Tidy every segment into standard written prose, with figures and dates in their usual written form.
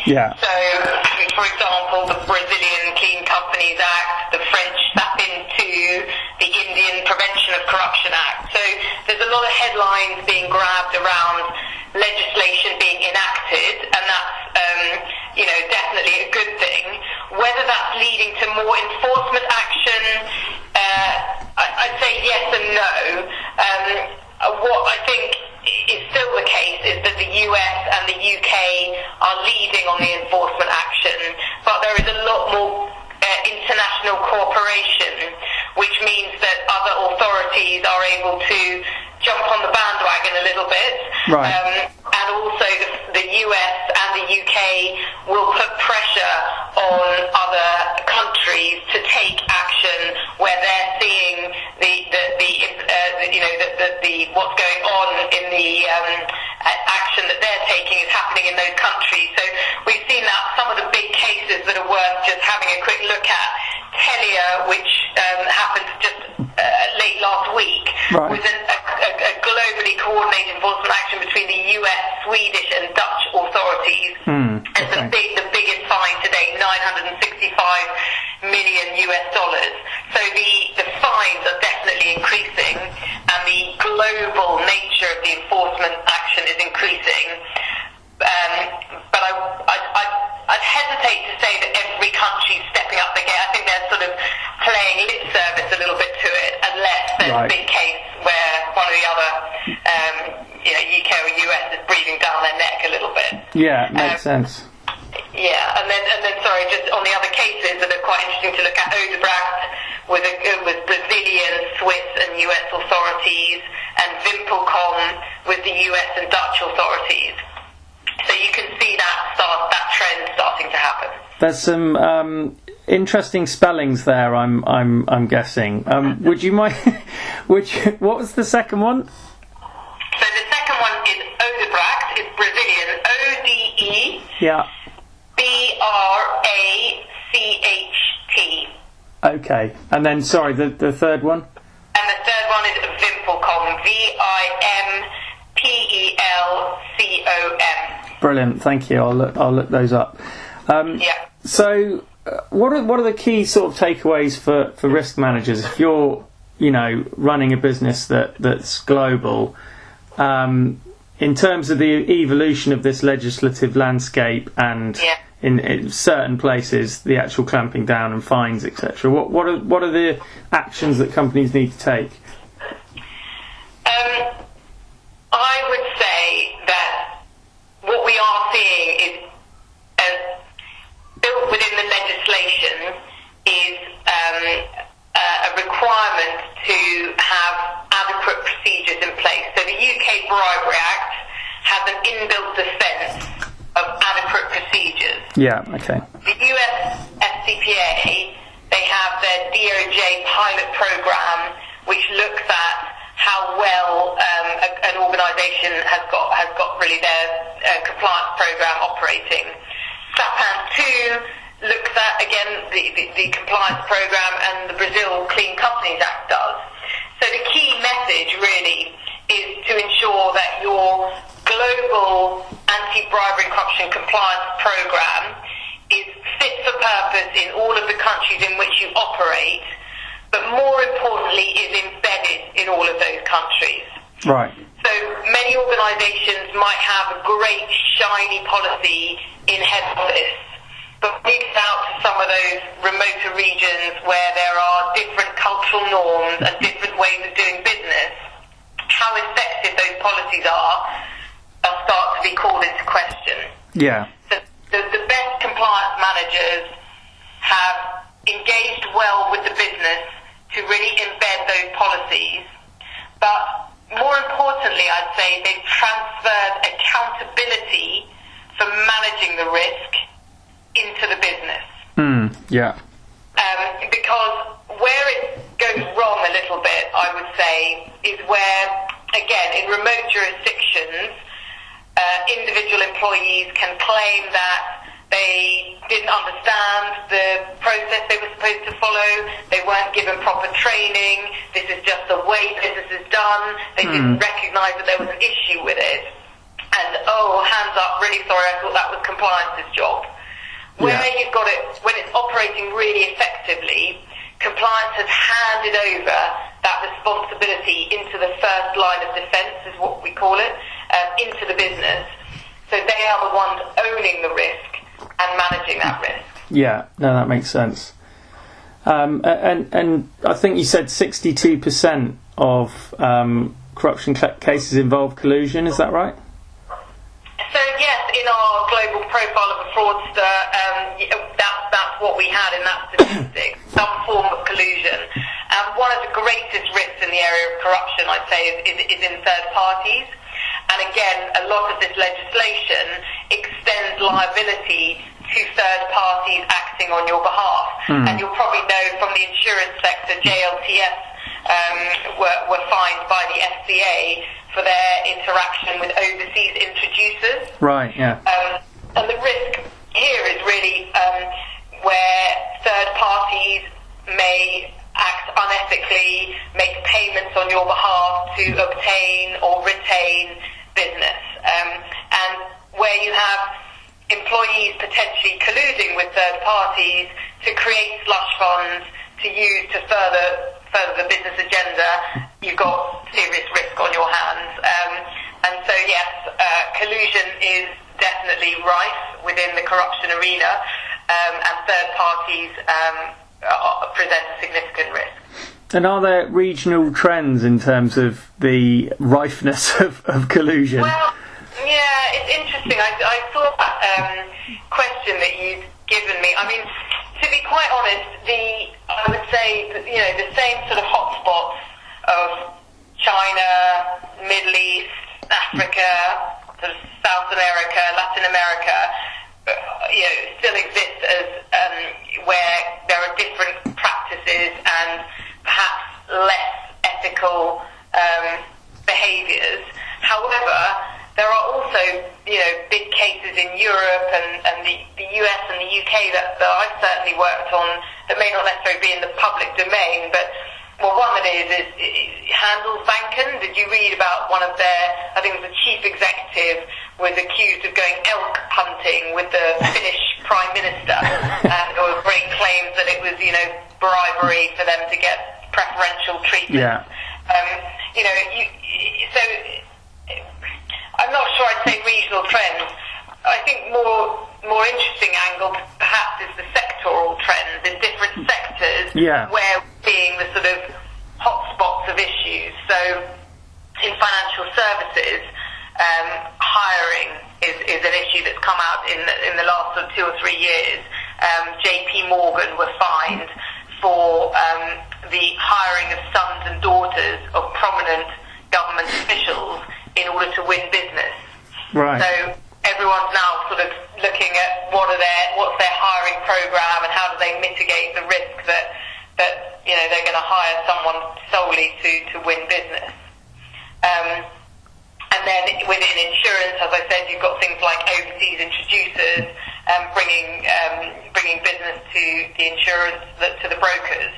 Yeah. So, for example, the Brazilian Clean Companies Act, the French SAP into the Indian Prevention of Corruption Act. So there's a lot of headlines being grabbed around legislation being enacted, and that's definitely a good thing. Whether that's leading to more enforcement action, I'd say yes and no. What I think is still the case is that the US and the UK are leading on the enforcement action, but there is a lot more international cooperation, which means that other authorities are able to jump on the bandwagon a little bit. Right. And also the US and the UK will put pressure on other countries to take action where they're seeing what's going on in the action that they're taking is happening in those countries. So we've seen that some of the big cases that are worth just having a quick look at. Telia, which happened just late last week, right, was a globally coordinated enforcement action between the US, Swedish and Dutch authorities. And the biggest fine today, $965 million. So the fines are definitely increasing, and the global nature of the enforcement action is increasing. But I'd hesitate to say that every country's stepping up their game. I think they're sort of playing lip service a little bit to it, unless there's a big case where one or the other, UK or US is breathing down their neck a little bit. Yeah, makes sense. Yeah, and then sorry, just on the other cases that are quite interesting to look at, Odebrecht with Brazilian, Swiss and US authorities, and Vimpelcom with the US and Dutch authorities. So you can see that trend starting to happen. There's some interesting spellings there. I'm guessing. Would you mind? What was the second one? So the second one is Odebrecht. It's Brazilian. ODE. Yeah. BRACHT. Okay, and then sorry, the third one. And the third one is Vimpelcom. VIMPELCOM. Brilliant, thank you. I'll look those up. Yeah. So, what are the key sort of takeaways for risk managers if you're running a business that's global? In terms of the evolution of this legislative landscape and in certain places the actual clamping down and fines, etc. What are the actions that companies need to take? I would say that what we are seeing is built within the legislation is a requirement to have adequate procedures in place. So the UK Bribery Act has an inbuilt defence of adequate procedures. Yeah, okay. The US FCPA, they have their DOJ pilot program, which looks at how well an organisation has got really their compliance program operating. SAPAN 2 looks at, again, the compliance program, and the Brazil Clean Companies Act does. So the key message really is to ensure that your global anti-bribery and corruption compliance program is fit for purpose in all of the countries in which you operate, but more importantly is embedded in all of those countries. Right. So many organisations might have a great shiny policy in head office, but when you get out to some of those remoter regions where there are different cultural norms and different ways of doing business, how effective those policies are start to be called into question. Yeah. So the best compliance managers have engaged well with the business to really embed those policies, but more importantly, I'd say they've transferred accountability for managing the risk into the business. Yeah. Because where it goes wrong a little bit, I would say, is where, again, in remote jurisdictions, individual employees can claim that they didn't understand the process they were supposed to follow, they weren't given proper training, this is just the way business is done, they didn't recognise that there was an issue with it. And and, oh, hands up, really sorry, I thought that was compliance's job. Where you've got it, when it's operating really effectively, compliance has handed over that responsibility into the first line of defence, is what we call it, into the business. So they are the ones owning the risk and managing that risk. Yeah, no, that makes sense. And I think you said 62% of corruption cases involve collusion. Is that right? So yes, in our global profile of a fraudster, that's what we had in that statistic, some form of collusion. One of the greatest risks in the area of corruption, I'd say, is in third parties. And again, a lot of this legislation extends liability to third parties acting on your behalf. And you'll probably know from the insurance sector, JLTS were fined by the FCA for their interaction with overseas introducers. Right, yeah. And the risk here is really where third parties may act unethically, make payments on your behalf to obtain or retain business. And where you have employees potentially colluding with third parties to create slush funds to use to further the business agenda, you've got serious risk on your hands. And so, yes, collusion is definitely rife within the corruption arena, and third parties present a significant risk. And are there regional trends in terms of the rifeness of collusion? Well, yeah, it's interesting. I saw that question that you'd given me. I mean, to be quite honest, I would say that, the same sort of hotspots of China, Middle East, Africa, sort of South America, Latin America, still exist as where there are different practices and perhaps less ethical behaviours. However, there are also, big cases in Europe and the US and the UK that I've certainly worked on that may not necessarily be in the public domain, but one that is Handelsbanken. Did you read about one of their, I think it was the chief executive, was accused of going elk hunting with the Finnish Prime Minister, and there were great claims that it was, bribery for them to get preferential treatment. Yeah. So I'm not sure I'd say regional trends. I think more interesting angle perhaps is the sectoral trends in different sectors where we're seeing the sort of hotspots of issues. So in financial services, hiring is an issue that's come out in the last sort of 2 or 3 years. JP Morgan were fined for the hiring of sons and daughters of prominent government officials in order to win business. Right. So everyone's now sort of looking at what's their hiring program and how do they mitigate the risk that they're going to hire someone solely to win business. And then within insurance, as I said, you've got things like overseas introducers bringing business to the insurance, to the brokers.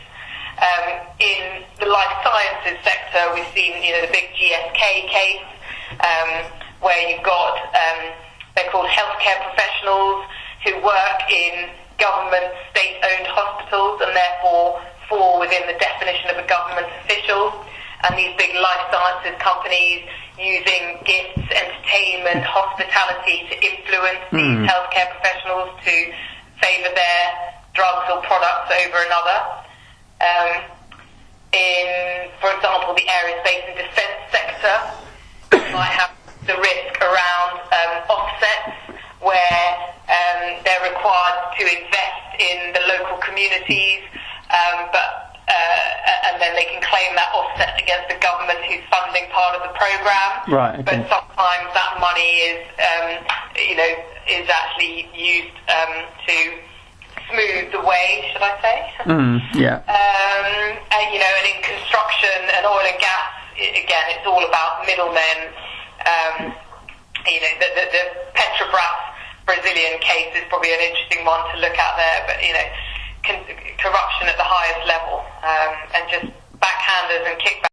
In the life sciences sector, we've seen the big GSK case, where you've got they're called healthcare professionals who work in government state-owned hospitals and therefore fall within the definition of a government official. And these big life sciences companies using gifts, entertainment, hospitality to influence these healthcare professionals to favour their drugs or products over another. In, for example, the aerospace and defence sector, you might have the risk around offsets where they're required to invest in the local communities, and then they can claim that offset against the government who's funding part of the programme. Right. Okay. But sometimes that money is actually used to smooth the way, should I say? Yeah. And in construction and oil and gas, again, it's all about middlemen. The Petrobras Brazilian case is probably an interesting one to look at there, but corruption at the highest level, and just backhanders and kickbacks